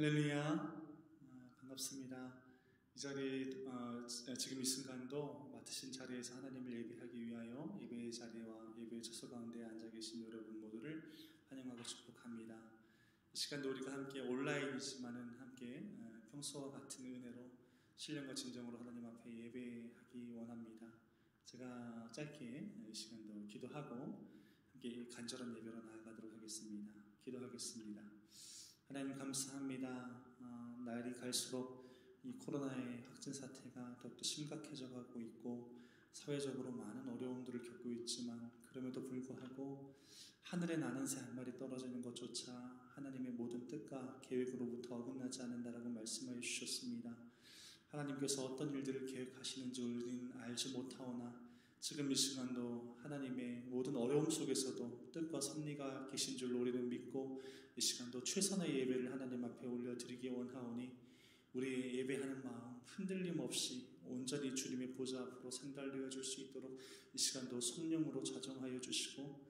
할렐루야. 반갑습니다. 이 자리 지금 이 순간도 맡으신 자리에서 하나님을 예배하기 위하여 예배의 자리와 예배의 처소 가운데 앉아 계신 여러분 모두를 환영하고 축복합니다. 이 시간도 우리가 함께 온라인이지만은 함께 평소와 같은 은혜로 신령과 진정으로 하나님 앞에 예배하기 원합니다. 제가 짧게 이 시간도 기도하고 함께 간절한 예배로 나아가도록 하겠습니다. 기도하겠습니다. 하나님 감사합니다. 날이 갈수록 이 코로나의 확진 사태가 더욱더 심각해져 가고 있고 사회적으로 많은 어려움들을 겪고 있지만 그럼에도 불구하고 하늘에 나는 새 한 마리 떨어지는 것조차 하나님의 모든 뜻과 계획으로부터 어긋나지 않는다라고 말씀하여 주셨습니다. 하나님께서 어떤 일들을 계획하시는지 우리는 알지 못하오나 지금 이 시간도 하나님의 모든 어려움 속에서도 뜻과 섭리가 계신 줄로 우리는 믿고 이 시간도 최선의 예배를 하나님 앞에 올려드리기 원하오니 우리의 예배하는 마음 흔들림 없이 온전히 주님의 보좌 앞으로 상달되어 줄 수 있도록 이 시간도 성령으로 좌정하여 주시고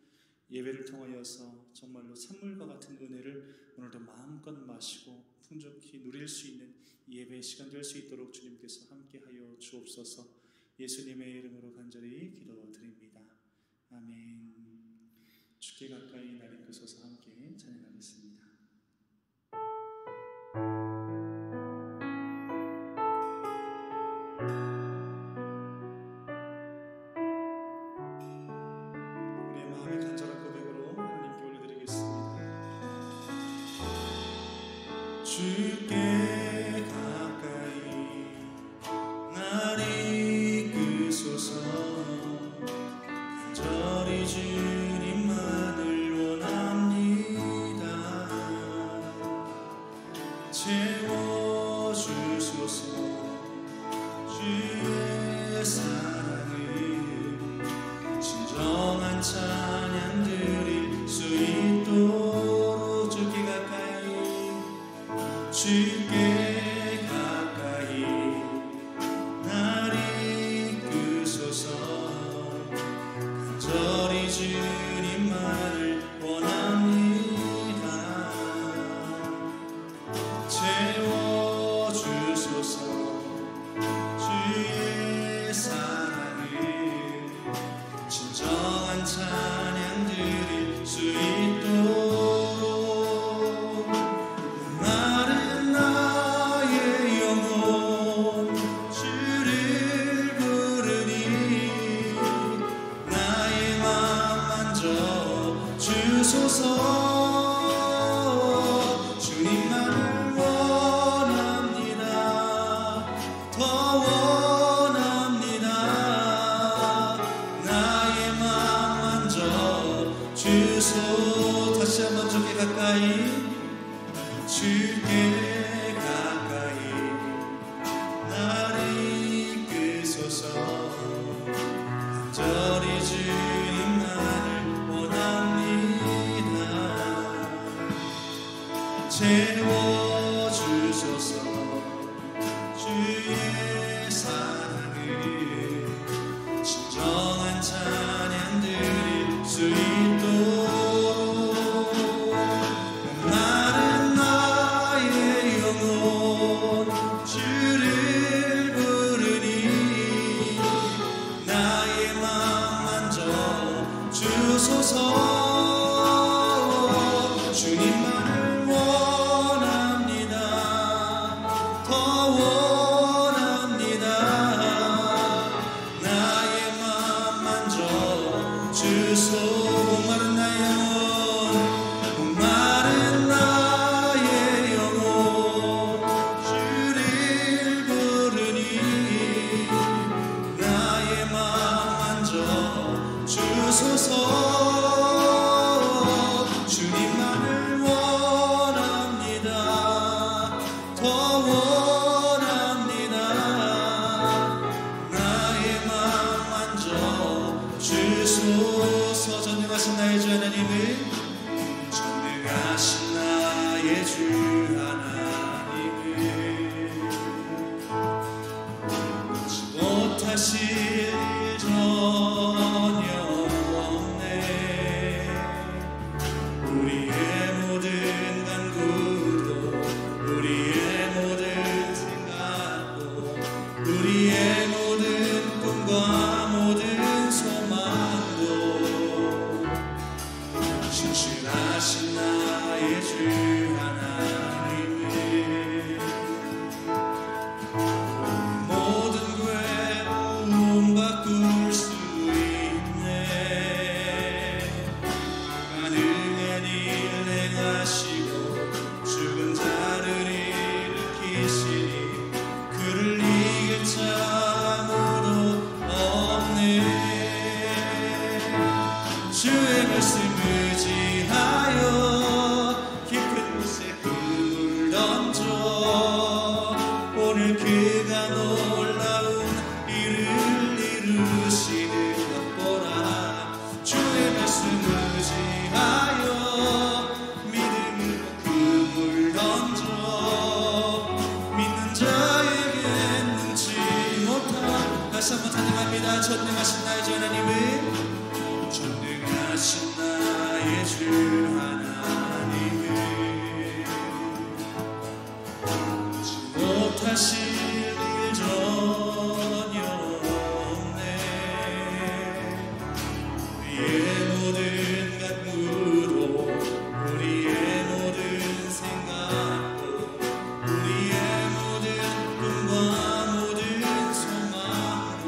예배를 통하여서 정말로 샘물과 같은 은혜를 오늘도 마음껏 마시고 풍족히 누릴 수 있는 예배의 시간 될 수 있도록 주님께서 함께하여 주옵소서. 예수님의 이름으로 간절히 기도드립니다. 아멘. 주께 가까이 날 이끄소서. 함께 찬양하겠습니다. 우리의 마음의 간절한 고백으로 하나님께 올려드리겠습니다. 주께 가까이 날 이끄소서. 간절히 주님만을 원합니다. 채워주소서. 주의 사랑을 진정한 찬양 드릴 수 있도록 주께 가까이 날 이끄소서. 간절히 주님만을 원합니다. 채워주소서. 주의 사랑을 진정한 찬양 드릴 수 있도록 주님만을 원합니다. 더 원합니다. 나의 맘 만져 주소. 다시 한번 주께 가까이 날 이끄소서. 간절히 주님만을 원합니다. 채워주소서. 주의 사랑을 진정한 찬양 드릴 수 있도록 마른 나의 영혼 주를 부르니 나의 맘 만져 주소서. 주님만을 원합니다. 더 원합니다. 나의 맘 만져 주소. 목마른 나의 영혼 주를 부르니 나의 맘 만져 주소서. 주님만을 원합니다. 더 원합니다. 나의 맘 만져 주소서. 전능하신 나의 주 하나님을 전능하신 나의 주 하나님을 못하실 전혀 없네. 우리의 모든 간구도 우리 기도하죠. 하나님은 전능하신 나의 주 하나님은 못하실 일 전혀 없네. 우리의 모든 간구도 우리의 모든 생각도 우리의 모든 꿈과 모든 소망도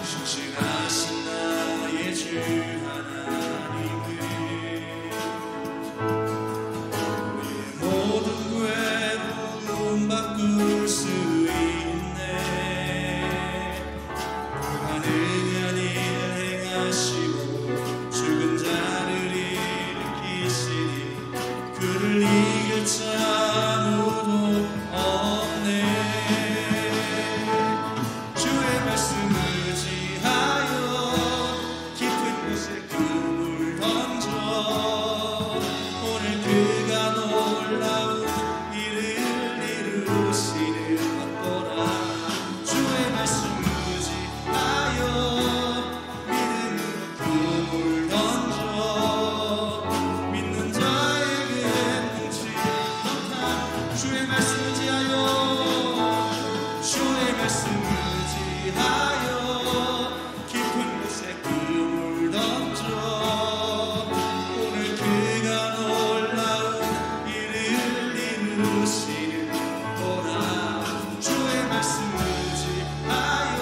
신실하신 나의 주 하나님은 우리의 모든 괴로움 바꿀 수 있네. 불가능한 일 행하시고 죽은 자를 일으키시니 그를 이길 자 아무도 없네. 주의 말씀 의지하여 깊은 곳에 그물 던져 오늘 그가 놀라운 일을 이루시는 것보라. 주의 말씀 의지하여 믿음으로 그물 던져 믿는 자에게 능치 못한 주의 말씀 의지하여 주의 말씀 의지하여 깊은 곳에 그물 던져 오늘 그가 놀라운 일을 이루시는 거라. 주의 말씀 의지하여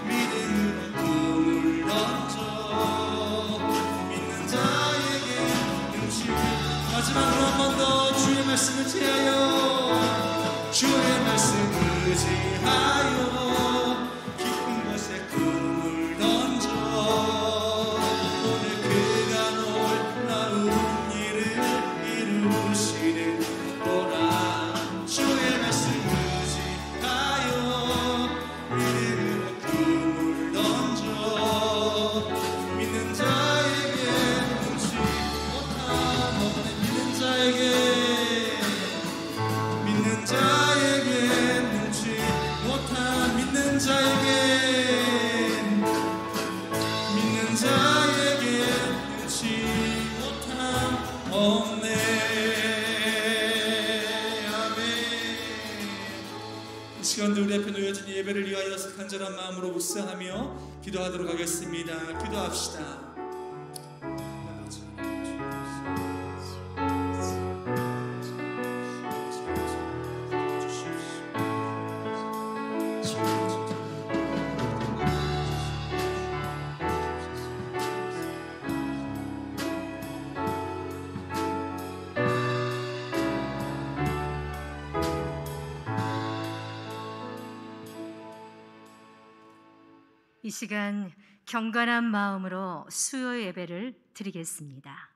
믿음으로 그물 던져 믿는 자에게 능치. 마지막으로 한 번 더 주의 말씀 의지하여 주의 말씀 의지하여 깊은 곳에 그물 던져 오늘 그가 놀라운 일을 이루시는 거라. 주의 말씀 의지하여 믿음으로 그물 던져 믿는 자에게 능치 못한 믿는 자에게 능치 못한 믿는 자에게 능치 못한 없네. 아멘. 이 시간도 우리 앞에 놓여진 예배를 위하여 간절한 마음으로 묵상하며 기도하도록 하겠습니다. 기도합시다. 이 시간 경건한 마음으로 수요 예배를 드리겠습니다.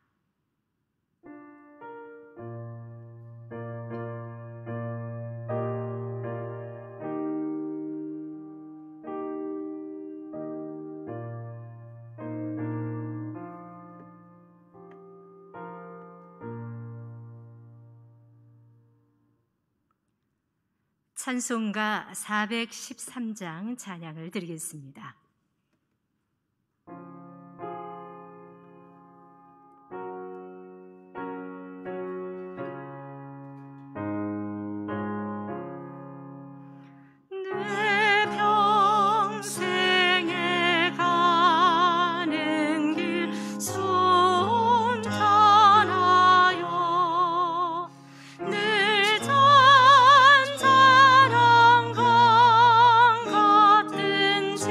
찬송가 413장 찬양을 드리겠습니다. 늘 잔잔한 것 같든지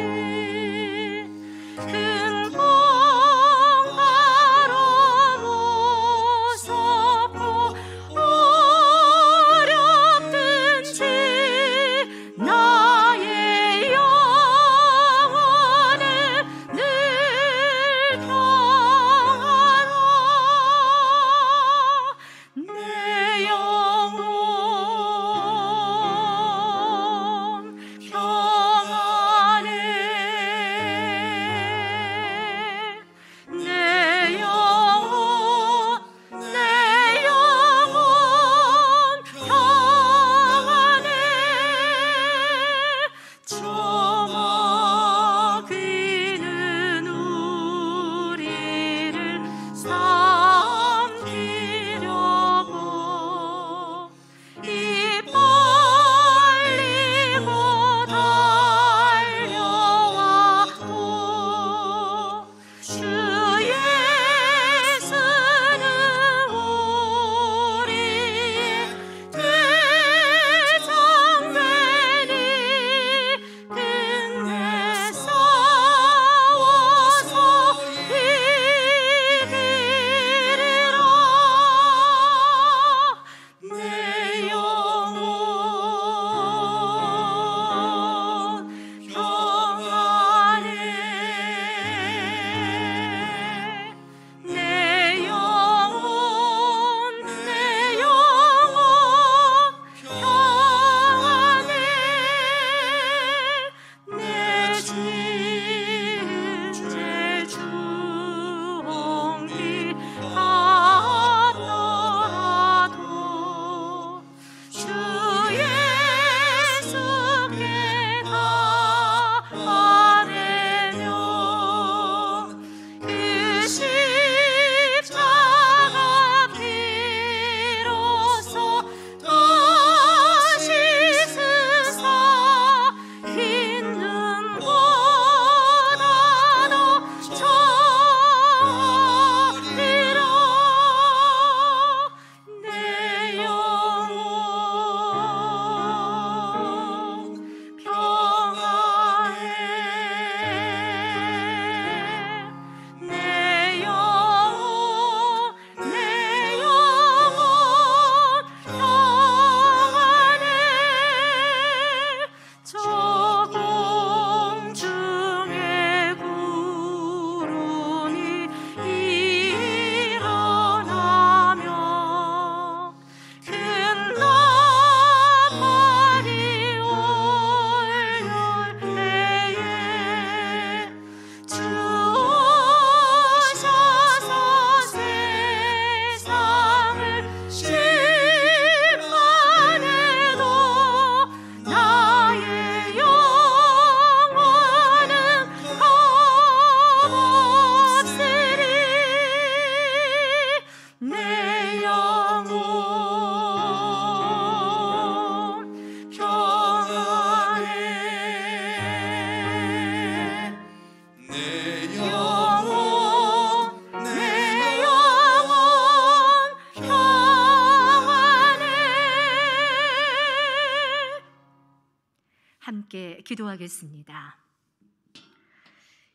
함께 기도하겠습니다.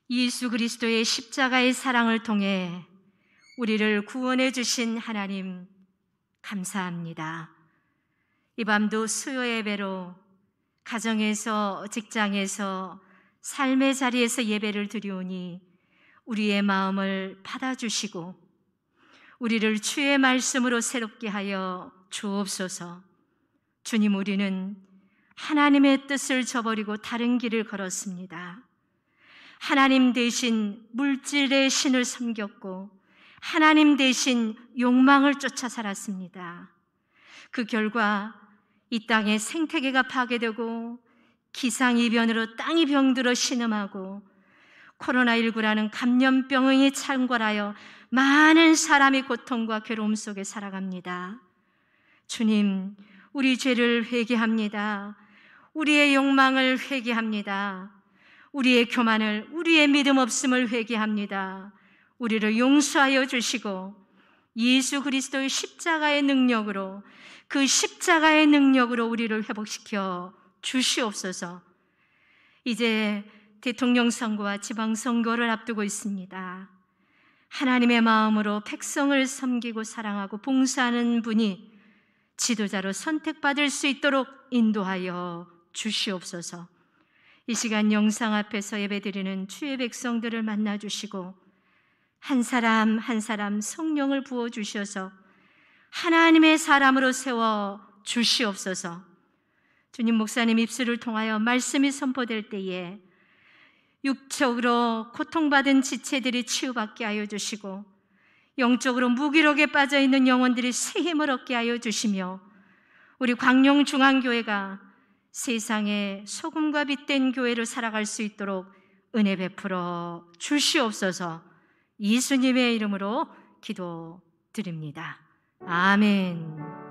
예수 그리스도의 십자가의 사랑을 통해 우리를 구원해 주신 하나님 감사합니다. 이 밤도 수요 예배로 가정에서, 직장에서, 삶의 자리에서 예배를 드리오니 우리의 마음을 받아주시고 우리를 주의 말씀으로 새롭게 하여 주옵소서. 주님, 우리는 하나님의 뜻을 저버리고 다른 길을 걸었습니다. 하나님 대신 물질의 신을 섬겼고 하나님 대신 욕망을 쫓아 살았습니다. 그 결과 이 땅의 생태계가 파괴되고 기상이변으로 땅이 병들어 신음하고 코로나19라는 감염병에 창궐하여 많은 사람이 고통과 괴로움 속에 살아갑니다. 주님, 우리 죄를 회개합니다. 우리의 욕망을 회개합니다. 우리의 교만을, 우리의 믿음 없음을 회개합니다. 우리를 용서하여 주시고 예수 그리스도의 십자가의 능력으로, 그 십자가의 능력으로 우리를 회복시켜 주시옵소서. 이제 대통령 선거와 지방선거를 앞두고 있습니다. 하나님의 마음으로 백성을 섬기고 사랑하고 봉사하는 분이 지도자로 선택받을 수 있도록 인도하여 주시옵소서. 이 시간 영상 앞에서 예배드리는 주의 백성들을 만나주시고 한 사람 한 사람 성령을 부어주셔서 하나님의 사람으로 세워 주시옵소서. 주님, 목사님 입술을 통하여 말씀이 선포될 때에 육적으로 고통받은 지체들이 치유받게 하여 주시고 영적으로 무기력에 빠져있는 영혼들이 새 힘을 얻게 하여 주시며 우리 광룡중앙교회가 세상에 소금과 빛된 교회로 살아갈 수 있도록 은혜 베풀어 주시옵소서. 예수님의 이름으로 기도드립니다. 아멘.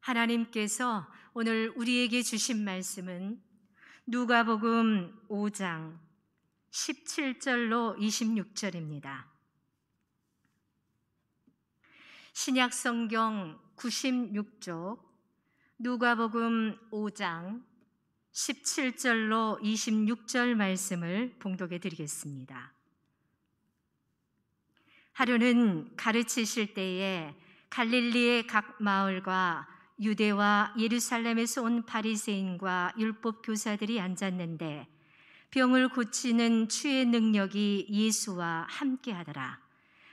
하나님께서 오늘 우리에게 주신 말씀은 누가복음 5장 17절로 26절입니다. 신약성경 96쪽 누가복음 5장 17절로 26절 말씀을 봉독해 드리겠습니다. 하루는 가르치실 때에 갈릴리의 각 마을과 유대와 예루살렘에서 온 바리새인과 율법 교사들이 앉았는데 병을 고치는 주의 능력이 예수와 함께 하더라.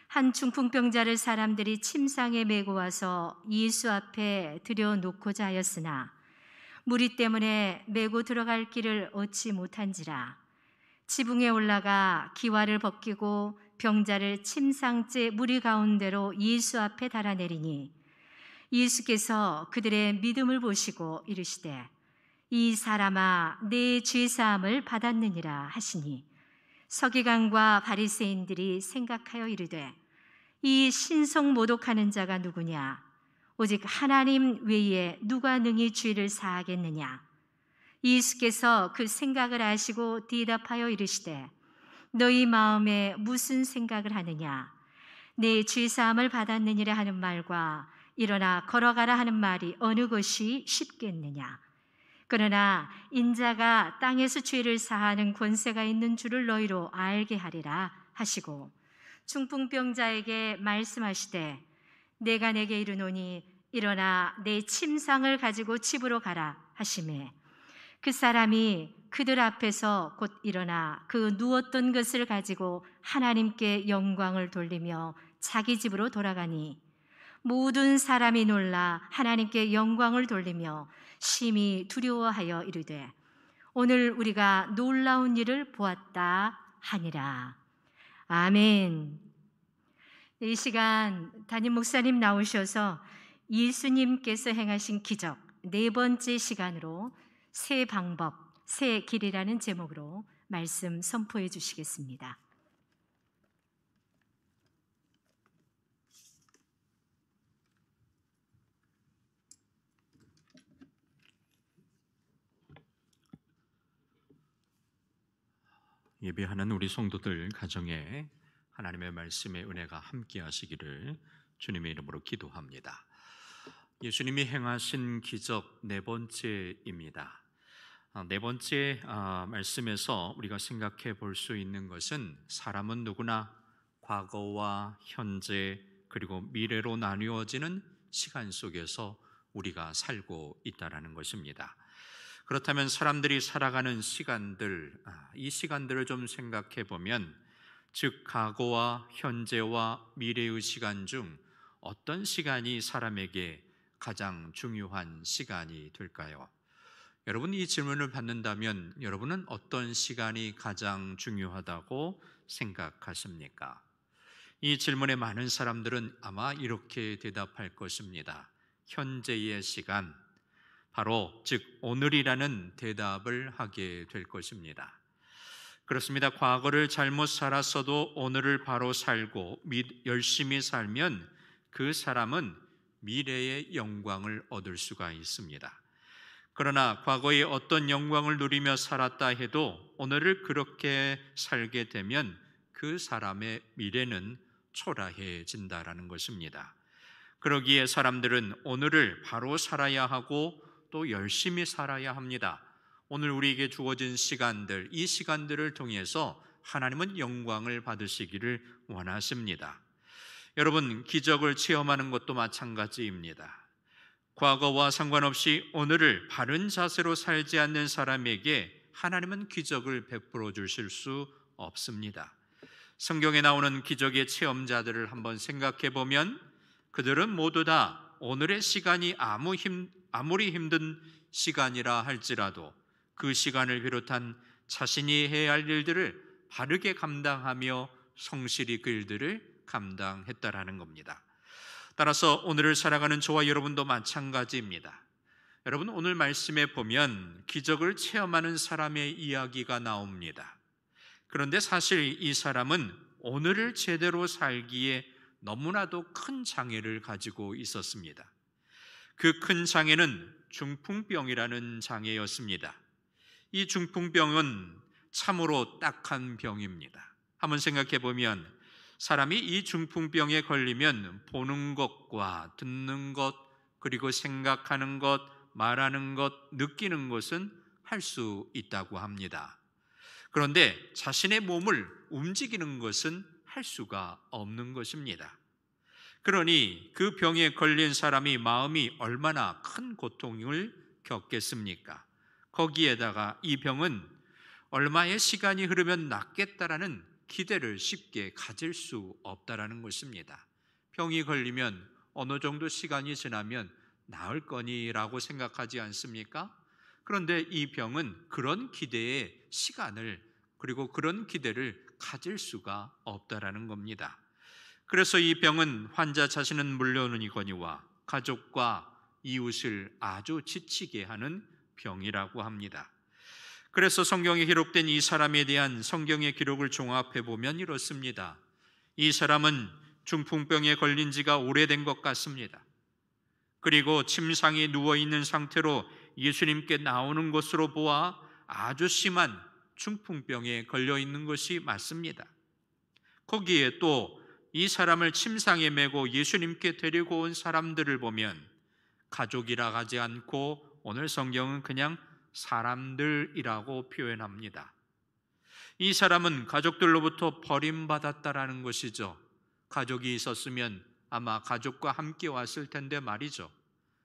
한 중풍병자를 사람들이 침상에 메고 와서 예수 앞에 들여놓고자 하였으나 무리 때문에 메고 들어갈 길을 얻지 못한지라. 지붕에 올라가 기와를 벗기고 병자를 침상째 무리 가운데로 예수 앞에 달아내리니 예수께서 그들의 믿음을 보시고 이르시되 이 사람아 내 죄사함을 받았느니라 하시니 서기관과 바리새인들이 생각하여 이르되 이 신성 모독하는 자가 누구냐? 오직 하나님 외에 누가 능히 죄를 사하겠느냐? 예수께서 그 생각을 아시고 대답하여 이르시되 너희 마음에 무슨 생각을 하느냐? 내 죄사함을 받았느니라 하는 말과 일어나 걸어가라 하는 말이 어느 것이 쉽겠느냐? 그러나 인자가 땅에서 죄를 사하는 권세가 있는 줄을 너희로 알게 하리라 하시고 중풍병자에게 말씀하시되 내가 내게 이르노니 일어나 내 침상을 가지고 집으로 가라 하시매 그 사람이 그들 앞에서 곧 일어나 그 누웠던 것을 가지고 하나님께 영광을 돌리며 자기 집으로 돌아가니 모든 사람이 놀라 하나님께 영광을 돌리며 심히 두려워하여 이르되 오늘 우리가 놀라운 일을 보았다 하니라. 아멘. 이 시간 담임 목사님 나오셔서 예수님께서 행하신 기적 네 번째 시간으로 새 방법, 새 길이라는 제목으로 말씀 선포해 주시겠습니다. 예배하는 우리 성도들 가정에 하나님의 말씀의 은혜가 함께 하시기를 주님의 이름으로 기도합니다. 예수님이 행하신 기적 네 번째입니다. 네 번째 말씀에서 우리가 생각해 볼 수 있는 것은 사람은 누구나 과거와 현재 그리고 미래로 나누어지는 시간 속에서 우리가 살고 있다는 것입니다. 그렇다면 사람들이 살아가는 시간들, 이 시간들을 좀 생각해 보면 즉 과거와 현재와 미래의 시간 중 어떤 시간이 사람에게 가장 중요한 시간이 될까요? 여러분, 이 질문을 받는다면 여러분은 어떤 시간이 가장 중요하다고 생각하십니까? 이 질문에 많은 사람들은 아마 이렇게 대답할 것입니다. 현재의 시간, 바로 즉 오늘이라는 대답을 하게 될 것입니다. 그렇습니다. 과거를 잘못 살았어도 오늘을 바로 살고 열심히 살면 그 사람은 미래의 영광을 얻을 수가 있습니다. 그러나 과거에 어떤 영광을 누리며 살았다 해도 오늘을 그렇게 살게 되면 그 사람의 미래는 초라해진다라는 것입니다. 그러기에 사람들은 오늘을 바로 살아야 하고 또 열심히 살아야 합니다. 오늘 우리에게 주어진 시간들, 이 시간들을 통해서 하나님은 영광을 받으시기를 원하십니다. 여러분, 기적을 체험하는 것도 마찬가지입니다. 과거와 상관없이 오늘을 바른 자세로 살지 않는 사람에게 하나님은 기적을 베풀어 주실 수 없습니다. 성경에 나오는 기적의 체험자들을 한번 생각해 보면 그들은 모두 다 오늘의 시간이 아무리 힘든 시간이라 할지라도 그 시간을 비롯한 자신이 해야 할 일들을 바르게 감당하며 성실히 그 일들을 감당했다라는 겁니다. 따라서 오늘을 살아가는 저와 여러분도 마찬가지입니다. 여러분, 오늘 말씀에 보면 기적을 체험하는 사람의 이야기가 나옵니다. 그런데 사실 이 사람은 오늘을 제대로 살기에 너무나도 큰 장애를 가지고 있었습니다. 그 큰 장애는 중풍병이라는 장애였습니다. 이 중풍병은 참으로 딱한 병입니다. 한번 생각해 보면 사람이 이 중풍병에 걸리면 보는 것과 듣는 것, 그리고 생각하는 것, 말하는 것, 느끼는 것은 할 수 있다고 합니다. 그런데 자신의 몸을 움직이는 것은 할 수가 없는 것입니다. 그러니 그 병에 걸린 사람이 마음이 얼마나 큰 고통을 겪겠습니까? 거기에다가 이 병은 얼마의 시간이 흐르면 낫겠다라는 기대를 쉽게 가질 수 없다라는 것입니다. 병이 걸리면 어느 정도 시간이 지나면 나을 거니라고 생각하지 않습니까? 그런데 이 병은 그런 기대의 시간을 그리고 그런 기대를 가질 수가 없다라는 겁니다. 그래서 이 병은 환자 자신은 물론이거니와 가족과 이웃을 아주 지치게 하는 병이라고 합니다. 그래서 성경에 기록된 이 사람에 대한 성경의 기록을 종합해 보면 이렇습니다. 이 사람은 중풍병에 걸린 지가 오래된 것 같습니다. 그리고 침상에 누워있는 상태로 예수님께 나오는 것으로 보아 아주 심한 중풍병에 걸려 있는 것이 맞습니다. 거기에 또 이 사람을 침상에 메고 예수님께 데리고 온 사람들을 보면 가족이라 하지 않고 오늘 성경은 그냥 사람들이라고 표현합니다. 이 사람은 가족들로부터 버림받았다라는 것이죠. 가족이 있었으면 아마 가족과 함께 왔을 텐데 말이죠.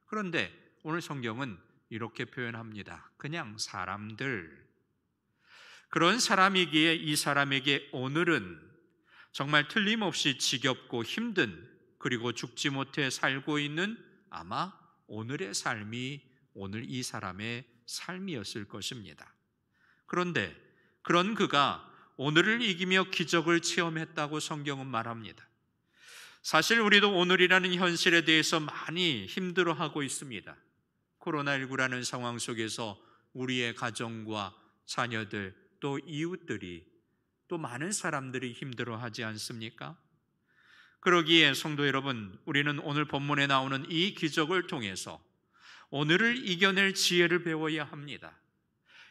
그런데 오늘 성경은 이렇게 표현합니다. 그냥 사람들. 그런 사람이기에 이 사람에게 오늘은 정말 틀림없이 지겹고 힘든, 그리고 죽지 못해 살고 있는 아마 오늘의 삶이 오늘 이 사람의 삶이었을 것입니다. 그런데 그런 그가 오늘을 이기며 기적을 체험했다고 성경은 말합니다. 사실 우리도 오늘이라는 현실에 대해서 많이 힘들어하고 있습니다. 코로나19라는 상황 속에서 우리의 가정과 자녀들 또 이웃들이 또 많은 사람들이 힘들어하지 않습니까? 그러기에 성도 여러분, 우리는 오늘 본문에 나오는 이 기적을 통해서 오늘을 이겨낼 지혜를 배워야 합니다.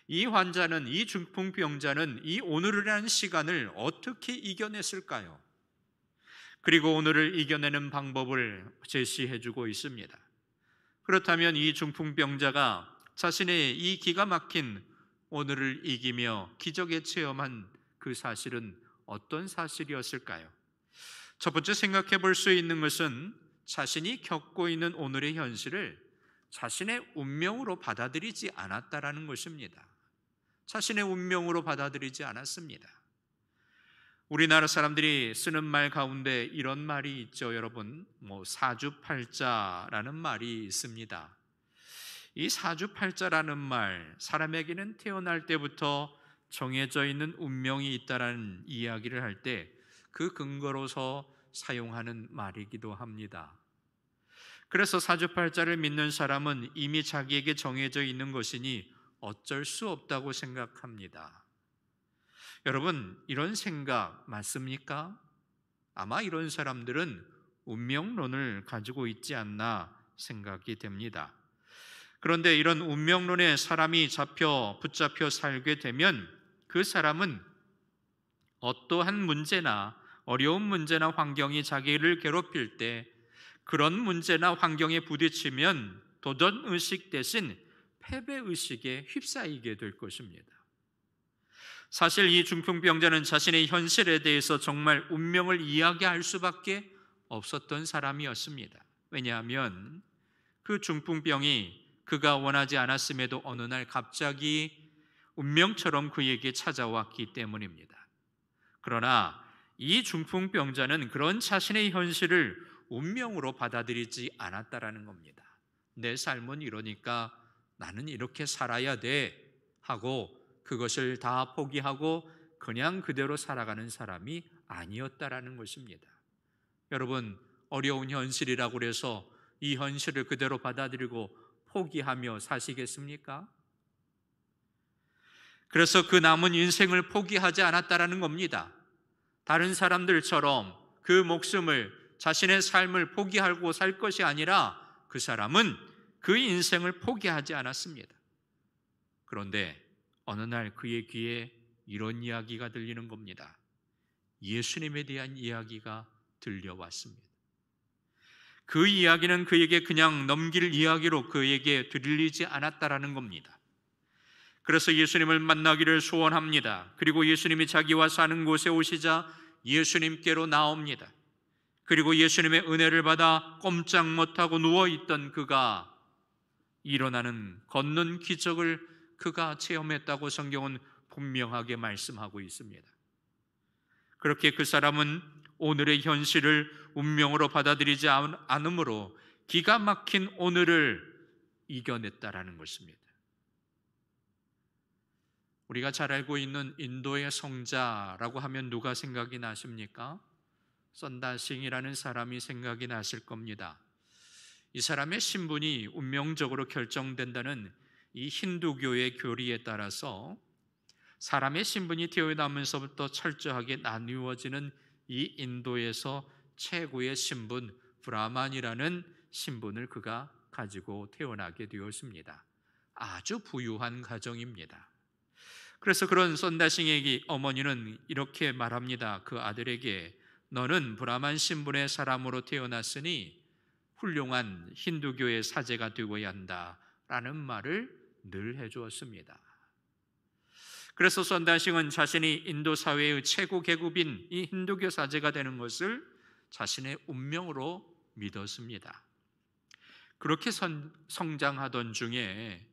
이 환자는, 이 중풍병자는 이 오늘이라는 시간을 어떻게 이겨냈을까요? 그리고 오늘을 이겨내는 방법을 제시해 주고 있습니다. 그렇다면 이 중풍병자가 자신의 이 기가 막힌 오늘을 이기며 기적에 체험한 그 사실은 어떤 사실이었을까요? 첫 번째 생각해 볼 수 있는 것은 자신이 겪고 있는 오늘의 현실을 자신의 운명으로 받아들이지 않았다라는 것입니다. 자신의 운명으로 받아들이지 않았습니다. 우리나라 사람들이 쓰는 말 가운데 이런 말이 있죠, 여러분. 사주팔자라는 말이 있습니다. 이 사주팔자라는 말, 사람에게는 태어날 때부터 정해져 있는 운명이 있다라는 이야기를 할 때 그 근거로서 사용하는 말이기도 합니다. 그래서 사주팔자를 믿는 사람은 이미 자기에게 정해져 있는 것이니 어쩔 수 없다고 생각합니다. 여러분, 이런 생각 맞습니까? 아마 이런 사람들은 운명론을 가지고 있지 않나 생각이 됩니다. 그런데 이런 운명론에 사람이 붙잡혀 살게 되면 그 사람은 어떠한 문제나 어려운 문제나 환경이 자기를 괴롭힐 때 그런 문제나 환경에 부딪히면 도전의식 대신 패배의식에 휩싸이게 될 것입니다. 사실 이 중풍병자는 자신의 현실에 대해서 정말 운명을 이야기할 수밖에 없었던 사람이었습니다. 왜냐하면 그 중풍병이 그가 원하지 않았음에도 어느 날 갑자기 운명처럼 그에게 찾아왔기 때문입니다. 그러나 이 중풍병자는 그런 자신의 현실을 운명으로 받아들이지 않았다라는 겁니다. 내 삶은 이러니까 나는 이렇게 살아야 돼 하고 그것을 다 포기하고 그냥 그대로 살아가는 사람이 아니었다라는 것입니다. 여러분, 어려운 현실이라고 해서 이 현실을 그대로 받아들이고 포기하며 사시겠습니까? 그래서 그 남은 인생을 포기하지 않았다라는 겁니다. 다른 사람들처럼 그 목숨을, 자신의 삶을 포기하고 살 것이 아니라 그 사람은 그 인생을 포기하지 않았습니다. 그런데 어느 날 그의 귀에 이런 이야기가 들리는 겁니다. 예수님에 대한 이야기가 들려왔습니다. 그 이야기는 그에게 그냥 넘길 이야기로 그에게 들리지 않았다라는 겁니다. 그래서 예수님을 만나기를 소원합니다. 그리고 예수님이 자기와 사는 곳에 오시자 예수님께로 나옵니다. 그리고 예수님의 은혜를 받아 꼼짝 못하고 누워있던 그가 일어나는, 걷는 기적을 그가 체험했다고 성경은 분명하게 말씀하고 있습니다. 그렇게 그 사람은 오늘의 현실을 운명으로 받아들이지 않으므로 기가 막힌 오늘을 이겨냈다라는 것입니다. 우리가 잘 알고 있는 인도의 성자라고 하면 누가 생각이 나십니까? 선다싱이라는 사람이 생각이 나실 겁니다. 이 사람의 신분이 운명적으로 결정된다는 이 힌두교의 교리에 따라서 사람의 신분이 태어나면서부터 철저하게 나누어지는 이 인도에서 최고의 신분, 브라만이라는 신분을 그가 가지고 태어나게 되었습니다. 아주 부유한 가정입니다. 그래서 그런 선다싱의 어머니는 이렇게 말합니다. 그 아들에게 너는 브라만 신분의 사람으로 태어났으니 훌륭한 힌두교의 사제가 되어야 한다라는 말을 늘 해주었습니다. 그래서 선다싱은 자신이 인도 사회의 최고 계급인 이 힌두교 사제가 되는 것을 자신의 운명으로 믿었습니다. 그렇게 성장하던 중에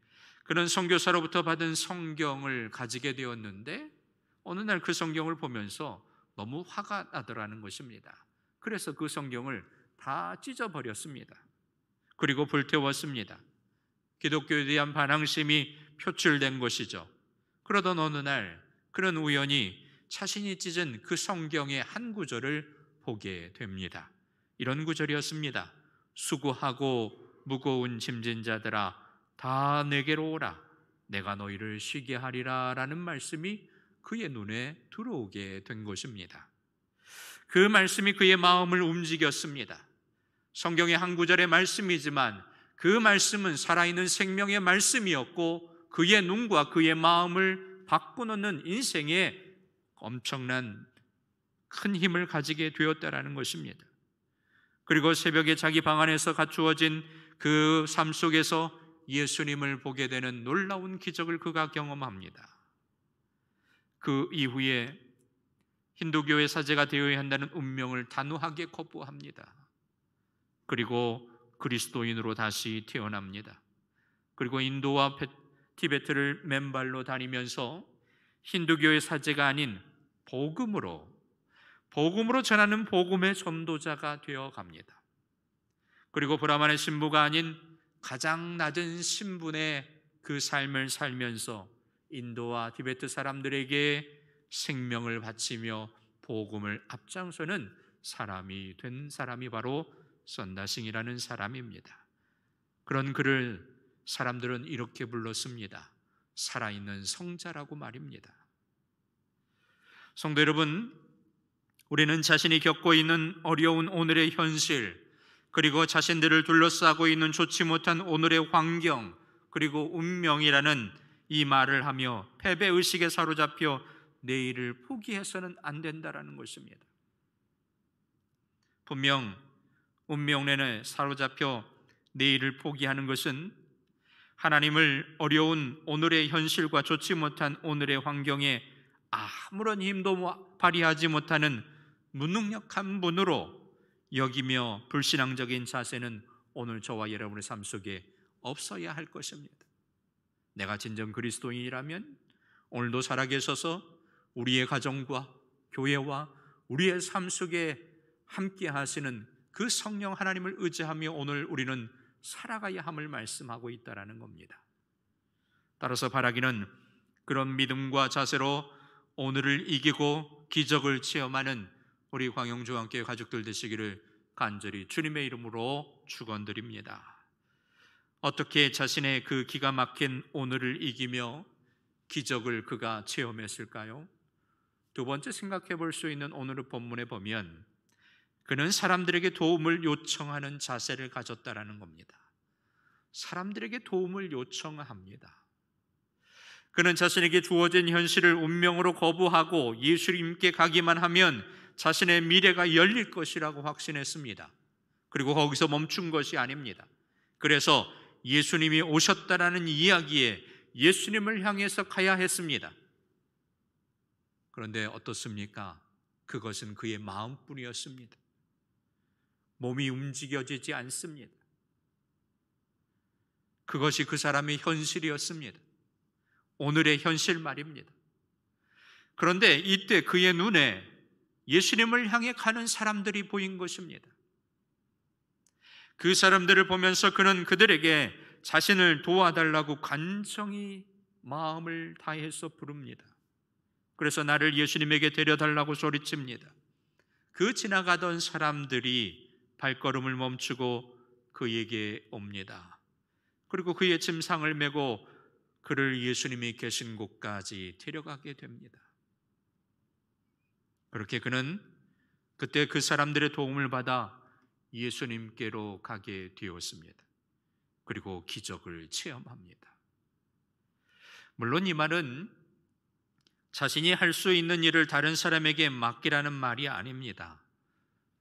그는 선교사로부터 받은 성경을 가지게 되었는데 어느 날 그 성경을 보면서 너무 화가 나더라는 것입니다. 그래서 그 성경을 다 찢어버렸습니다. 그리고 불태웠습니다. 기독교에 대한 반항심이 표출된 것이죠. 그러던 어느 날 그는 우연히 자신이 찢은 그 성경의 한 구절을 보게 됩니다. 이런 구절이었습니다. 수고하고 무거운 짐진 자들아 다 내게로 오라 내가 너희를 쉬게 하리라 라는 말씀이 그의 눈에 들어오게 된 것입니다. 그 말씀이 그의 마음을 움직였습니다. 성경의 한 구절의 말씀이지만 그 말씀은 살아있는 생명의 말씀이었고 그의 눈과 그의 마음을 바꿔놓는 인생에 엄청난 큰 힘을 가지게 되었다라는 것입니다. 그리고 새벽에 자기 방 안에서 갖추어진 그 삶 속에서 예수님을 보게 되는 놀라운 기적을 그가 경험합니다. 그 이후에 힌두교의 사제가 되어야 한다는 운명을 단호하게 거부합니다. 그리고 그리스도인으로 다시 태어납니다. 그리고 인도와 티베트를 맨발로 다니면서 힌두교의 사제가 아닌 복음으로 전하는 복음의 전도자가 되어 갑니다. 그리고 브라만의 신부가 아닌 가장 낮은 신분의 그 삶을 살면서 인도와 티베트 사람들에게 생명을 바치며 복음을 앞장서는 사람이 된 사람이 바로 선다싱이라는 사람입니다. 그런 그를 사람들은 이렇게 불렀습니다. 살아있는 성자라고 말입니다. 성도 여러분, 우리는 자신이 겪고 있는 어려운 오늘의 현실, 그리고 자신들을 둘러싸고 있는 좋지 못한 오늘의 환경, 그리고 운명이라는 이 말을 하며 패배의식에 사로잡혀 내일을 포기해서는 안 된다는 것입니다. 분명 운명론에 사로잡혀 내일을 포기하는 것은 하나님을 어려운 오늘의 현실과 좋지 못한 오늘의 환경에 아무런 힘도 발휘하지 못하는 무능력한 분으로 여기며 불신앙적인 자세는 오늘 저와 여러분의 삶 속에 없어야 할 것입니다. 내가 진정 그리스도인이라면 오늘도 살아계셔서 우리의 가정과 교회와 우리의 삶 속에 함께 하시는 그 성령 하나님을 의지하며 오늘 우리는 살아가야 함을 말씀하고 있다는 겁니다. 따라서 바라기는 그런 믿음과 자세로 오늘을 이기고 기적을 체험하는 우리 광영중앙교회 가족들 되시기를 간절히 주님의 이름으로 축원드립니다. 어떻게 자신의 그 기가 막힌 오늘을 이기며 기적을 그가 체험했을까요? 두 번째 생각해 볼 수 있는 오늘의 본문에 보면 그는 사람들에게 도움을 요청하는 자세를 가졌다라는 겁니다. 사람들에게 도움을 요청합니다. 그는 자신에게 주어진 현실을 운명으로 거부하고 예수님께 가기만 하면 자신의 미래가 열릴 것이라고 확신했습니다. 그리고 거기서 멈춘 것이 아닙니다. 그래서 예수님이 오셨다라는 이야기에 예수님을 향해서 가야 했습니다. 그런데 어떻습니까? 그것은 그의 마음뿐이었습니다. 몸이 움직여지지 않습니다. 그것이 그 사람의 현실이었습니다. 오늘의 현실 말입니다. 그런데 이때 그의 눈에 예수님을 향해 가는 사람들이 보인 것입니다. 그 사람들을 보면서 그는 그들에게 자신을 도와달라고 간절히 마음을 다해서 부릅니다. 그래서 나를 예수님에게 데려달라고 소리칩니다. 그 지나가던 사람들이 발걸음을 멈추고 그에게 옵니다. 그리고 그의 짐상을 메고 그를 예수님이 계신 곳까지 데려가게 됩니다. 그렇게 그는 그때 그 사람들의 도움을 받아 예수님께로 가게 되었습니다. 그리고 기적을 체험합니다. 물론 이 말은 자신이 할 수 있는 일을 다른 사람에게 맡기라는 말이 아닙니다.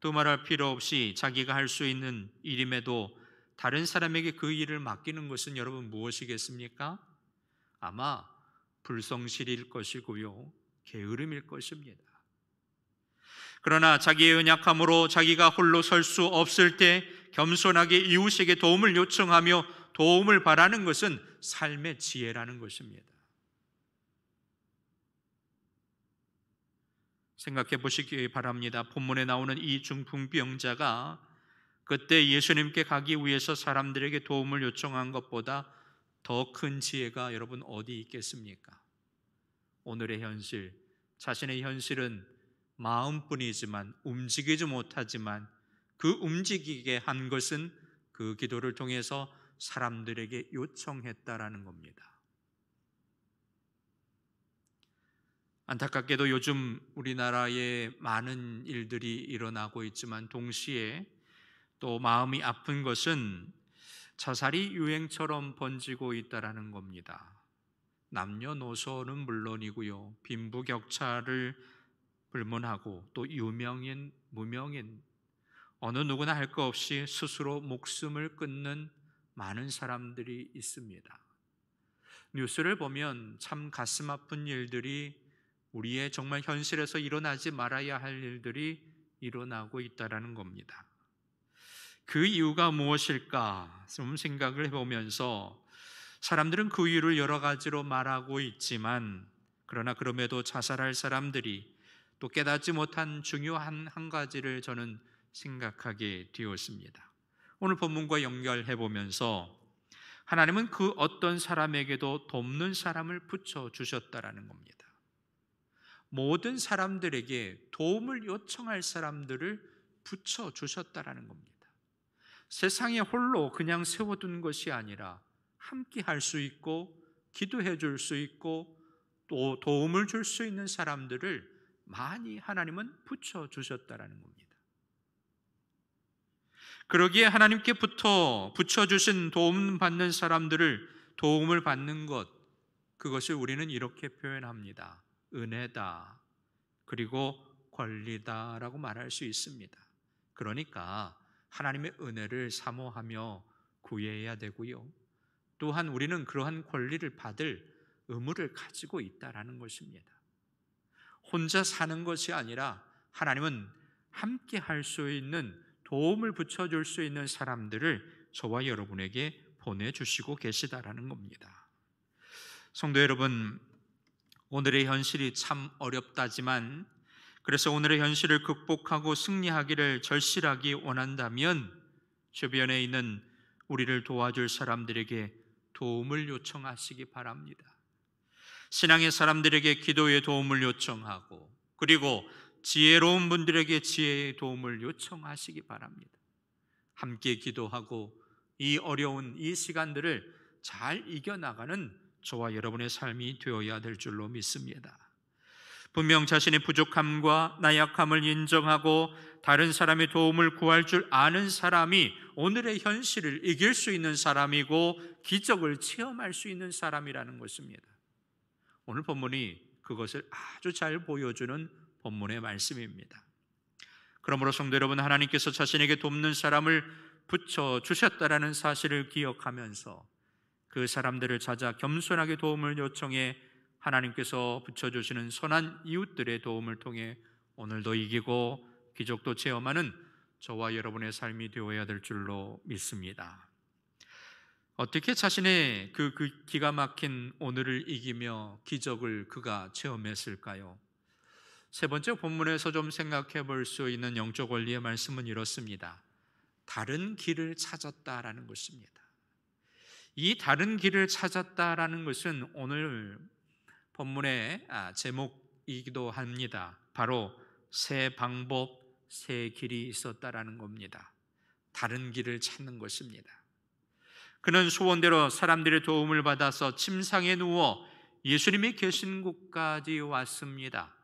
두말할 필요 없이 자기가 할 수 있는 일임에도 다른 사람에게 그 일을 맡기는 것은 여러분 무엇이겠습니까? 아마 불성실일 것이고요, 게으름일 것입니다. 그러나 자기의 연약함으로 자기가 홀로 설 수 없을 때 겸손하게 이웃에게 도움을 요청하며 도움을 바라는 것은 삶의 지혜라는 것입니다. 생각해 보시기 바랍니다. 본문에 나오는 이 중풍병자가 그때 예수님께 가기 위해서 사람들에게 도움을 요청한 것보다 더 큰 지혜가 여러분 어디 있겠습니까? 오늘의 현실, 자신의 현실은 마음뿐이지만 움직이지 못하지만 그 움직이게 한 것은 그 기도를 통해서 사람들에게 요청했다라는 겁니다. 안타깝게도 요즘 우리나라에 많은 일들이 일어나고 있지만 동시에 또 마음이 아픈 것은 자살이 유행처럼 번지고 있다라는 겁니다. 남녀노소는 물론이고요, 빈부격차를 불문하고 또 유명인, 무명인 어느 누구나 할 것 없이 스스로 목숨을 끊는 많은 사람들이 있습니다. 뉴스를 보면 참 가슴 아픈 일들이, 우리의 정말 현실에서 일어나지 말아야 할 일들이 일어나고 있다는 겁니다. 그 이유가 무엇일까 좀 생각을 해보면서 사람들은 그 이유를 여러 가지로 말하고 있지만, 그러나 그럼에도 자살할 사람들이 또 깨닫지 못한 중요한 한 가지를 저는 생각하게 되었습니다. 오늘 본문과 연결해 보면서 하나님은 그 어떤 사람에게도 돕는 사람을 붙여주셨다라는 겁니다. 모든 사람들에게 도움을 요청할 사람들을 붙여주셨다라는 겁니다. 세상에 홀로 그냥 세워둔 것이 아니라 함께 할 수 있고 기도해 줄 수 있고 또 도움을 줄 수 있는 사람들을 많이 하나님은 붙여주셨다라는 겁니다. 그러기에 하나님께부터 붙여주신 도움받는 사람들을 도움을 받는 것, 그것을 우리는 이렇게 표현합니다. 은혜다, 그리고 권리다라고 말할 수 있습니다. 그러니까 하나님의 은혜를 사모하며 구해야 되고요, 또한 우리는 그러한 권리를 받을 의무를 가지고 있다라는 것입니다. 혼자 사는 것이 아니라 하나님은 함께 할 수 있는, 도움을 붙여줄 수 있는 사람들을 저와 여러분에게 보내주시고 계시다라는 겁니다. 성도 여러분, 오늘의 현실이 참 어렵다지만, 그래서 오늘의 현실을 극복하고 승리하기를 절실하게 원한다면 주변에 있는 우리를 도와줄 사람들에게 도움을 요청하시기 바랍니다. 신앙의 사람들에게 기도의 도움을 요청하고, 그리고 지혜로운 분들에게 지혜의 도움을 요청하시기 바랍니다. 함께 기도하고 이 어려운 이 시간들을 잘 이겨나가는 저와 여러분의 삶이 되어야 될 줄로 믿습니다. 분명 자신의 부족함과 나약함을 인정하고 다른 사람의 도움을 구할 줄 아는 사람이 오늘의 현실을 이길 수 있는 사람이고 기적을 체험할 수 있는 사람이라는 것입니다. 오늘 본문이 그것을 아주 잘 보여주는 본문의 말씀입니다. 그러므로 성도 여러분, 하나님께서 자신에게 돕는 사람을 붙여주셨다라는 사실을 기억하면서 그 사람들을 찾아 겸손하게 도움을 요청해 하나님께서 붙여주시는 선한 이웃들의 도움을 통해 오늘도 이기고 기적도 체험하는 저와 여러분의 삶이 되어야 될 줄로 믿습니다. 어떻게 자신의 그 기가 막힌 오늘을 이기며 기적을 그가 체험했을까요? 세 번째 본문에서 좀 생각해 볼 수 있는 영적 원리의 말씀은 이렇습니다. 다른 길을 찾았다라는 것입니다. 이 다른 길을 찾았다라는 것은 오늘 본문의 제목이기도 합니다. 바로 새 방법, 새 길이 있었다라는 겁니다. 다른 길을 찾는 것입니다. 그는 소원대로 사람들의 도움을 받아서 침상에 누워 예수님이 계신 곳까지 왔습니다.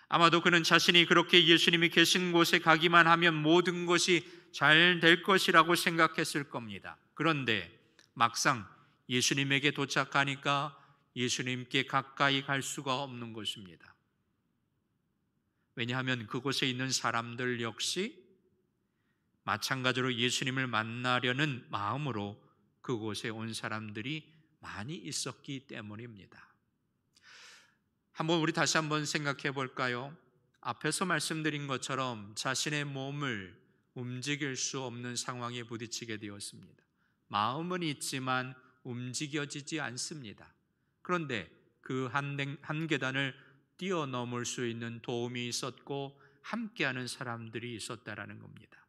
아마도 그는 자신이 그렇게 예수님이 계신 곳에 가기만 하면 모든 것이 잘 될 것이라고 생각했을 겁니다. 그런데 막상 예수님에게 도착하니까 예수님께 가까이 갈 수가 없는 것입니다. 왜냐하면 그곳에 있는 사람들 역시 마찬가지로 예수님을 만나려는 마음으로 그곳에 온 사람들이 많이 있었기 때문입니다. 우리 다시 한번 생각해 볼까요? 앞에서 말씀드린 것처럼 자신의 몸을 움직일 수 없는 상황에 부딪히게 되었습니다. 마음은 있지만 움직여지지 않습니다. 그런데 그 한 계단을 뛰어넘을 수 있는 도움이 있었고 함께하는 사람들이 있었다라는 겁니다.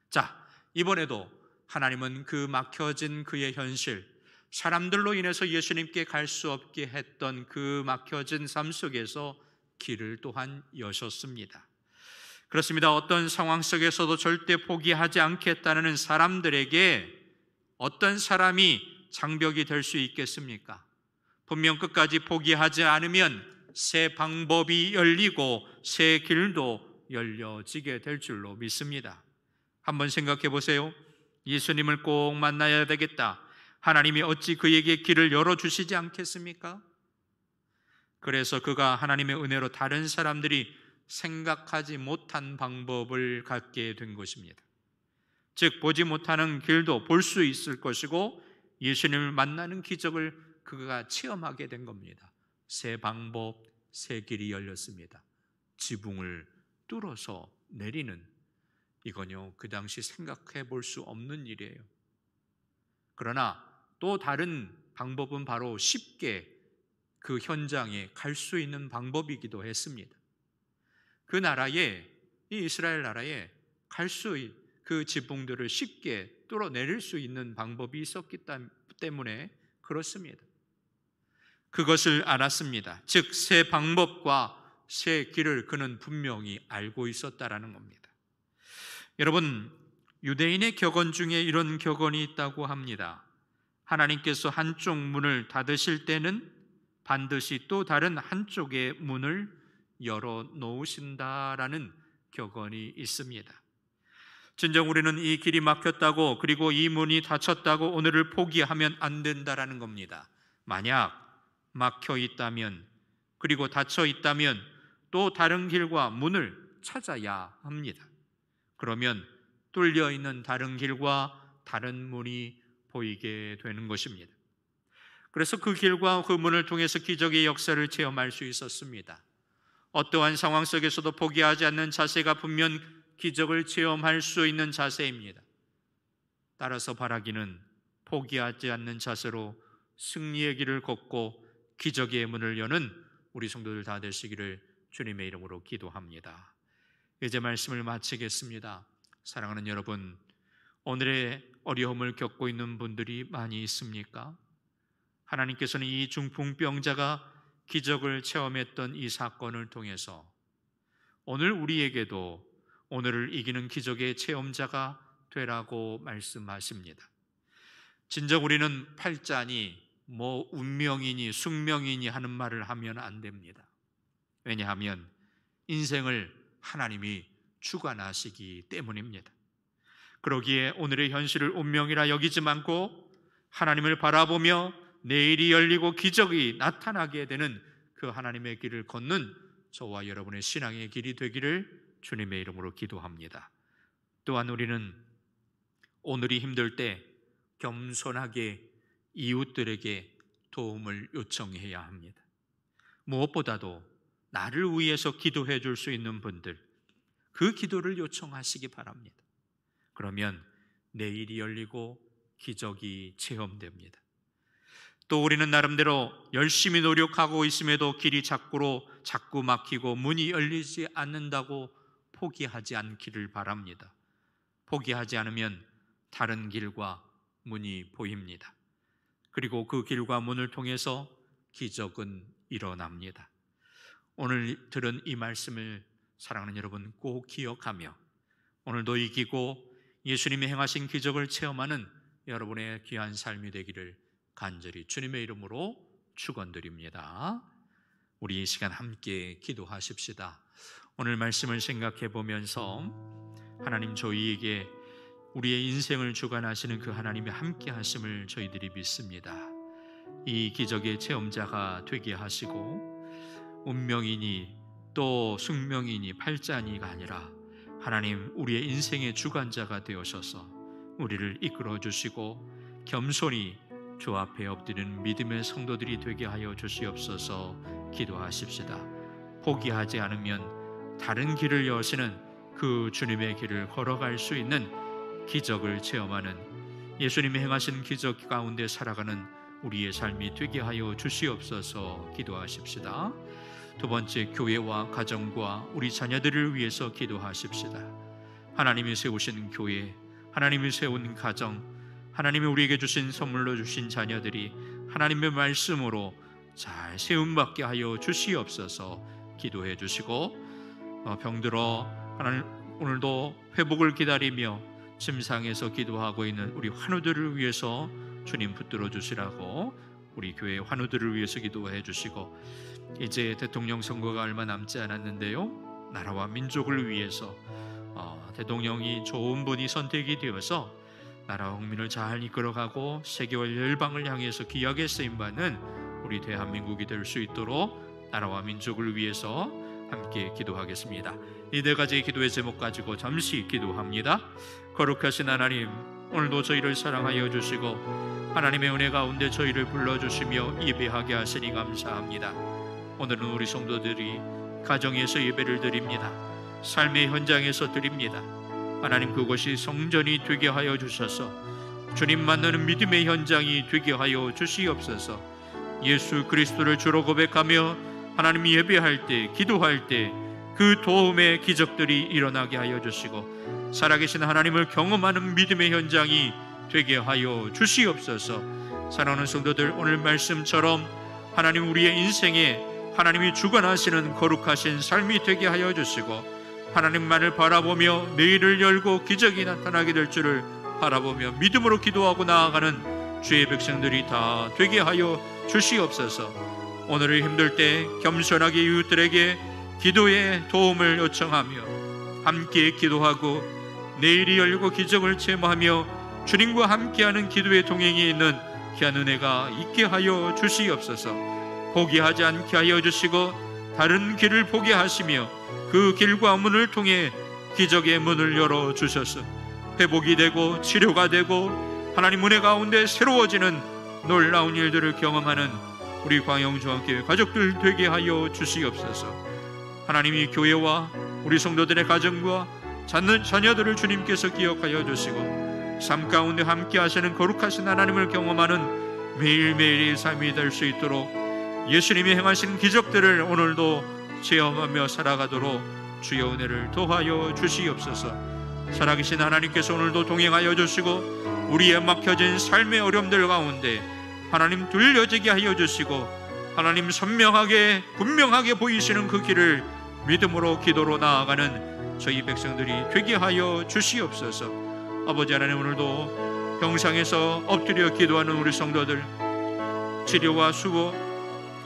자, 이번에도 하나님은 그 막혀진 그의 현실, 사람들로 인해서 예수님께 갈 수 없게 했던 그 막혀진 삶 속에서 길을 또한 여셨습니다. 그렇습니다. 어떤 상황 속에서도 절대 포기하지 않겠다는 사람들에게 어떤 사람이 장벽이 될 수 있겠습니까? 분명 끝까지 포기하지 않으면 새 방법이 열리고 새 길도 열려지게 될 줄로 믿습니다. 한번 생각해 보세요. 예수님을 꼭 만나야 되겠다. 하나님이 어찌 그에게 길을 열어주시지 않겠습니까? 그래서 그가 하나님의 은혜로 다른 사람들이 생각하지 못한 방법을 갖게 된 것입니다. 즉 보지 못하는 길도 볼 수 있을 것이고 예수님을 만나는 기적을 그가 체험하게 된 겁니다. 새 방법, 새 길이 열렸습니다. 지붕을 뚫어서 내리는, 이건요 그 당시 생각해 볼 수 없는 일이에요. 그러나 또 다른 방법은 바로 쉽게 그 현장에 갈 수 있는 방법이기도 했습니다. 그 나라에, 이 이스라엘 나라에 갈 수 그 지붕들을 쉽게 뚫어내릴 수 있는 방법이 있었기 때문에 그렇습니다. 그것을 알았습니다. 즉 새 방법과 새 길을 그는 분명히 알고 있었다라는 겁니다. 여러분, 유대인의 격언 중에 이런 격언이 있다고 합니다. 하나님께서 한쪽 문을 닫으실 때는 반드시 또 다른 한쪽의 문을 열어 놓으신다라는 격언이 있습니다. 진정 우리는 이 길이 막혔다고, 그리고 이 문이 닫혔다고 오늘을 포기하면 안 된다라는 겁니다. 만약 막혀 있다면, 그리고 닫혀 있다면 또 다른 길과 문을 찾아야 합니다. 그러면 뚫려 있는 다른 길과 다른 문이 보이게 되는 것입니다. 그래서 그 길과 그 문을 통해서 기적의 역사를 체험할 수 있었습니다. 어떠한 상황 속에서도 포기하지 않는 자세가 분명 기적을 체험할 수 있는 자세입니다. 따라서 바라기는 포기하지 않는 자세로 승리의 길을 걷고 기적의 문을 여는 우리 성도들 다 되시기를 주님의 이름으로 기도합니다. 이제 말씀을 마치겠습니다. 사랑하는 여러분, 오늘의 어려움을 겪고 있는 분들이 많이 있습니까? 하나님께서는 이 중풍병자가 기적을 체험했던 이 사건을 통해서 오늘 우리에게도 오늘을 이기는 기적의 체험자가 되라고 말씀하십니다. 진정 우리는 팔자니 운명이니 숙명이니 하는 말을 하면 안 됩니다. 왜냐하면 인생을 하나님이 주관하시기 때문입니다. 그러기에 오늘의 현실을 운명이라 여기지 않고 하나님을 바라보며 내일이 열리고 기적이 나타나게 되는 그 하나님의 길을 걷는 저와 여러분의 신앙의 길이 되기를 주님의 이름으로 기도합니다. 또한 우리는 오늘이 힘들 때 겸손하게 이웃들에게 도움을 요청해야 합니다. 무엇보다도 나를 위해서 기도해 줄 수 있는 분들, 그 기도를 요청하시기 바랍니다. 그러면 내일이 열리고 기적이 체험됩니다. 또 우리는 나름대로 열심히 노력하고 있음에도 길이 자꾸 막히고 문이 열리지 않는다고 포기하지 않기를 바랍니다. 포기하지 않으면 다른 길과 문이 보입니다. 그리고 그 길과 문을 통해서 기적은 일어납니다. 오늘 들은 이 말씀을 사랑하는 여러분 꼭 기억하며 오늘도 이기고 예수님이 행하신 기적을 체험하는 여러분의 귀한 삶이 되기를 간절히 주님의 이름으로 축원드립니다. 우리 이 시간 함께 기도하십시다. 오늘 말씀을 생각해 보면서 하나님, 저희에게 우리의 인생을 주관하시는 그 하나님의 함께 하심을 저희들이 믿습니다. 이 기적의 체험자가 되게 하시고 운명이니 또 숙명이니 팔자니가 아니라 하나님, 우리의 인생의 주관자가 되어셔서 우리를 이끌어 주시고 겸손히 주 앞에 엎드리는 믿음의 성도들이 되게 하여 주시옵소서. 기도하십시다. 포기하지 않으면 다른 길을 여시는 그 주님의 길을 걸어갈 수 있는 기적을 체험하는 예수님이 행하신 기적 가운데 살아가는 우리의 삶이 되게 하여 주시옵소서. 기도하십시다. 두 번째, 교회와 가정과 우리 자녀들을 위해서 기도하십시다. 하나님이 세우신 교회, 하나님이 세운 가정, 하나님이 우리에게 주신 선물로 주신 자녀들이 하나님의 말씀으로 잘 세움받게 하여 주시옵소서. 기도해 주시고 병들어 하나님 오늘도 회복을 기다리며 침상에서 기도하고 있는 우리 환우들을 위해서 주님 붙들어 주시라고 우리 교회 환우들을 위해서 기도해 주시고, 이제 대통령 선거가 얼마 남지 않았는데요, 나라와 민족을 위해서 대통령이 좋은 분이 선택이 되어서 나라와 국민을 잘 이끌어가고 세계와 열방을 향해서 귀하게 쓰임받는 우리 대한민국이 될 수 있도록 나라와 민족을 위해서 함께 기도하겠습니다. 이 네 가지 기도의 제목 가지고 잠시 기도합니다. 거룩하신 하나님, 오늘도 저희를 사랑하여 주시고 하나님의 은혜 가운데 저희를 불러주시며 예배하게 하시니 감사합니다. 오늘은 우리 성도들이 가정에서 예배를 드립니다. 삶의 현장에서 드립니다. 하나님, 그것이 성전이 되게 하여 주셔서 주님 만나는 믿음의 현장이 되게 하여 주시옵소서. 예수 그리스도를 주로 고백하며 하나님 예배할 때, 기도할 때 그 도움의 기적들이 일어나게 하여 주시고 살아계신 하나님을 경험하는 믿음의 현장이 되게 하여 주시옵소서. 사랑하는 성도들, 오늘 말씀처럼 하나님 우리의 인생에 하나님이 주관하시는 거룩하신 삶이 되게 하여 주시고 하나님만을 바라보며 내일을 열고 기적이 나타나게 될 줄을 바라보며 믿음으로 기도하고 나아가는 주의 백성들이 다 되게 하여 주시옵소서. 오늘을 힘들 때 겸손하게 이웃들에게 기도의 도움을 요청하며 함께 기도하고 내일이 열리고 기적을 체험하며 주님과 함께하는 기도의 동행에 있는 귀한 은혜가 있게 하여 주시옵소서. 포기하지 않게 하여 주시고 다른 길을 포기하시며 그 길과 문을 통해 기적의 문을 열어 주셔서 회복이 되고 치료가 되고 하나님 은혜 가운데 새로워지는 놀라운 일들을 경험하는 우리 광영중앙교회 가족들 되게 하여 주시옵소서. 하나님이 교회와 우리 성도들의 가정과 자녀들을 주님께서 기억하여 주시고 삶 가운데 함께 하시는 거룩하신 하나님을 경험하는 매일매일의 삶이 될 수 있도록 예수님이 행하신 기적들을 오늘도 체험하며 살아가도록 주의 은혜를 더하여 주시옵소서. 살아계신 하나님께서 오늘도 동행하여 주시고 우리의 막혀진 삶의 어려움들 가운데 하나님 들려지게 하여 주시고 하나님 선명하게 분명하게 보이시는 그 길을 믿음으로 기도로 나아가는 저희 백성들이 되게 하여 주시옵소서. 아버지 하나님, 오늘도 병상에서 엎드려 기도하는 우리 성도들 치료와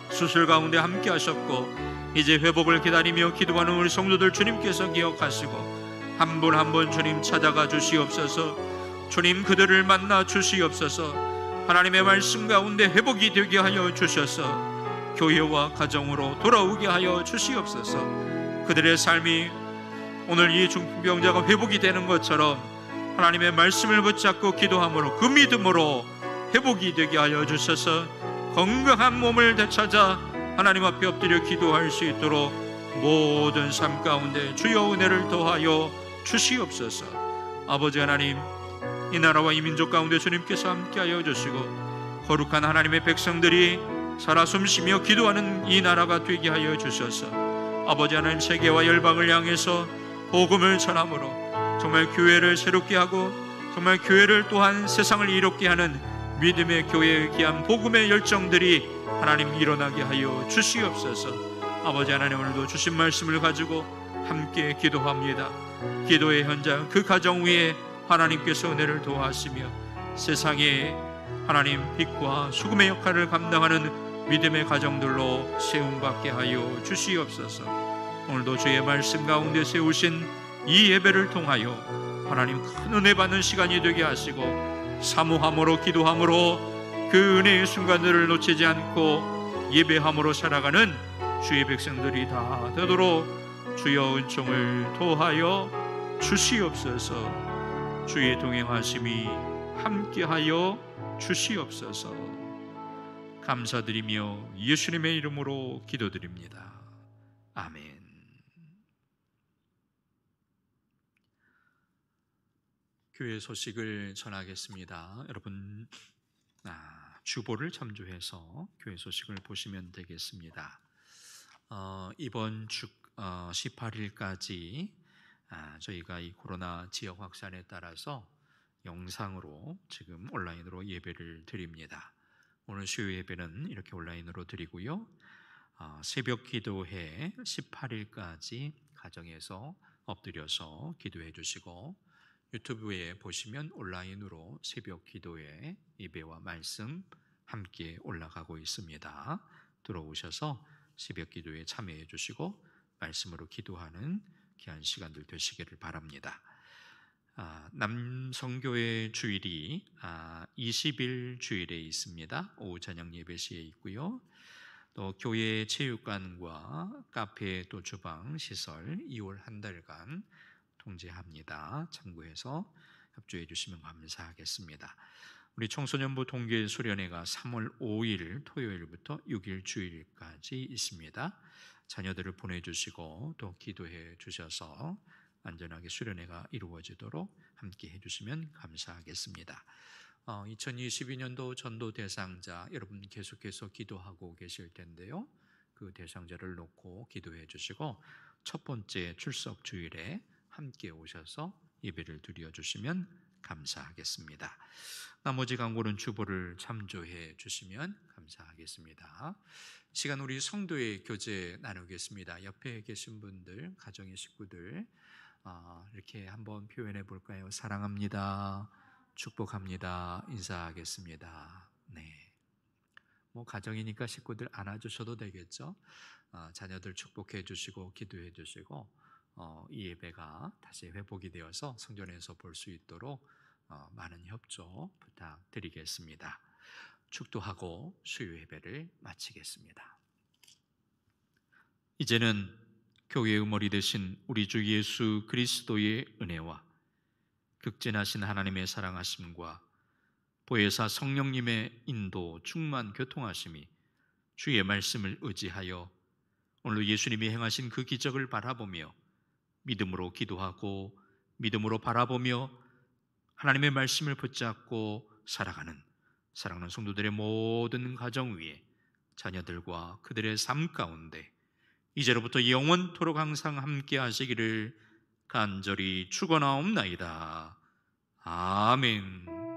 수술 가운데 함께 하셨고 이제 회복을 기다리며 기도하는 우리 성도들 주님께서 기억하시고 한 분 한 분 주님 찾아가 주시옵소서. 주님 그들을 만나 주시옵소서. 하나님의 말씀 가운데 회복이 되게 하여 주셔서 교회와 가정으로 돌아오게 하여 주시옵소서. 그들의 삶이 오늘 이 중풍병자가 회복이 되는 것처럼 하나님의 말씀을 붙잡고 기도함으로 그 믿음으로 회복이 되게 하여 주셔서 건강한 몸을 되찾아 하나님 앞에 엎드려 기도할 수 있도록 모든 삶 가운데 주여 은혜를 더하여 주시옵소서. 아버지 하나님, 이 나라와 이 민족 가운데 주님께서 함께하여 주시고 거룩한 하나님의 백성들이 살아 숨쉬며 기도하는 이 나라가 되게 하여 주셔서 아버지 하나님, 세계와 열방을 향해서 복음을 전함으로 정말 교회를 새롭게 하고 정말 교회를 또한 세상을 이롭게 하는 믿음의 교회의 귀한 복음의 열정들이 하나님 일어나게 하여 주시옵소서. 아버지 하나님, 오늘도 주신 말씀을 가지고 함께 기도합니다. 기도의 현장 그 가정 위에 하나님께서 은혜를 도하시며 세상에 하나님 빛과 수금의 역할을 감당하는 믿음의 가정들로 세움받게 하여 주시옵소서. 오늘도 주의 말씀 가운데 세우신 이 예배를 통하여 하나님 큰 은혜 받는 시간이 되게 하시고 사모함으로 기도함으로 그 은혜의 순간들을 놓치지 않고 예배함으로 살아가는 주의 백성들이 다 되도록 주여 은총을 토하여 주시옵소서. 주의 동행하심이 함께하여 주시옵소서. 감사드리며 예수님의 이름으로 기도드립니다. 아멘. 교회 소식을 전하겠습니다. 여러분 주보를 참조해서 교회 소식을 보시면 되겠습니다. 이번 주 18일까지 저희가 이 코로나 지역 확산에 따라서 영상으로 지금 온라인으로 예배를 드립니다. 오늘 수요 예배는 이렇게 온라인으로 드리고요. 새벽 기도회 18일까지 가정에서 엎드려서 기도해 주시고 유튜브에 보시면 온라인으로 새벽 기도회 예배와 말씀 함께 올라가고 있습니다. 들어오셔서 새벽 기도에 참여해 주시고 말씀으로 기도하는 귀한 시간들 되시기를 바랍니다. 남성교회 주일이 20일 주일에 있습니다. 오후 저녁 예배 시에 있고요. 또 교회 체육관과 카페 또 주방 시설 2월 한 달간 통제합니다. 참고해서 협조해 주시면 감사하겠습니다. 우리 청소년부 동계 수련회가 3월 5일 토요일부터 6일 주일까지 있습니다. 자녀들을 보내주시고 또 기도해 주셔서 안전하게 수련회가 이루어지도록 함께 해주시면 감사하겠습니다. 2022년도 전도 대상자 여러분 계속해서 기도하고 계실 텐데요. 그 대상자를 놓고 기도해 주시고 첫 번째 출석 주일에 함께 오셔서 예배를 드려 주시면 감사하겠습니다. 나머지 광고는 주보를 참조해 주시면 감사하겠습니다. 시간 우리 성도의 교제 나누겠습니다. 옆에 계신 분들, 가정의 식구들 이렇게 한번 표현해 볼까요? 사랑합니다. 축복합니다. 인사하겠습니다. 네. 가정이니까 식구들 안아주셔도 되겠죠? 자녀들 축복해 주시고 기도해 주시고 이 예배가 다시 회복이 되어서 성전에서 볼 수 있도록 많은 협조 부탁드리겠습니다. 축도하고 수요 예배를 마치겠습니다. 이제는 교회의 머리 되신 우리 주 예수 그리스도의 은혜와 극진하신 하나님의 사랑하심과 보혜사 성령님의 인도 충만 교통하심이 주의 말씀을 의지하여 오늘 예수님이 행하신 그 기적을 바라보며 믿음으로 기도하고 믿음으로 바라보며 하나님의 말씀을 붙잡고 살아가는 사랑하는 성도들의 모든 가정 위에 자녀들과 그들의 삶 가운데 이제로부터 영원토록 항상 함께 하시기를 간절히 축원하옵나이다. 아멘.